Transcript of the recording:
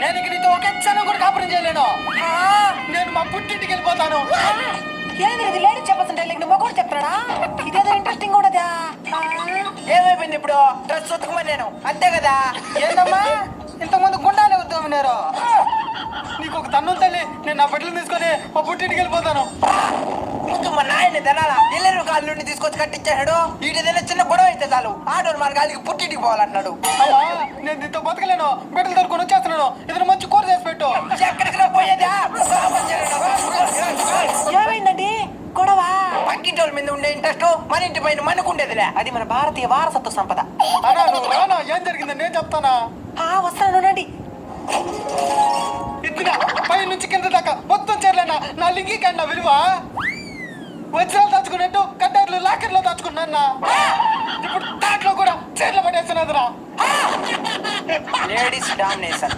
నేను ఇక నీతో ఒక క్షణం కూడా కాపురం చేయలేను. నేను మా పుట్టింటికి వెళ్ళిపోతాను. ఏంది ఇది లేడీస్ చెప్పాల్సింటే నీకు మొగోడు చెప్తాడా? ఇదేదో ఇంట్రెస్టింగ్ కూడా ఏమైపోయింది ఇప్పుడు? డ్రెస్ ఉతకమని నేను అంతే కదా. ఏందమ్మా ఇంతకుముందు గుండాలే ఉద్యోగం నీకు ఒక తన్ను తల్లి. నేను నా బట్టలు తీసుకొని మా పుట్టింటికి వెళ్ళిపోతాను. ముందు మా నాయన్ని తినాలా ఇల్లరు కాళ్ళు నుండి తీసుకొచ్చి కట్టించాడు. వీటిదైనా చిన్న గొడవ అయితే చాలు ఆడోరు మన గాలికి పుట్టింటికి పోవాలంటున్నాడు. అమ్మా నేను దీంతో బతకలేను. బిడ్డలు దొరుకుని వచ్చేస్తున్నాను. ఇతను మంచి కూర చేసి పెట్టు. ఎక్కడికి రా పోయేదా? ఏమైందండి గొడవ? పక్కింటి వాళ్ళ మీద ఉండే ఇంట్రెస్ట్ మన ఇంటి పైన మనకు ఉండేదిలే. అది మన భారతీయ వారసత్వ సంపద. అన్నా నువ్వు రానా? ఏం జరిగిందని నేను చెప్తానా? వస్తాను రండి. ఇద్దరు పై నుంచి కింద దాకా మొత్తం చేరలేనా? నా లింగి కన్నా విలువ వజ్రాలు దాచుకున్నట్టు కట్టర్లు లాకర్లో దాచుకున్నా. ఇప్పుడు దాంట్లో కూడా చీరలు పడేస్తున్నదిరా. Ladies domination.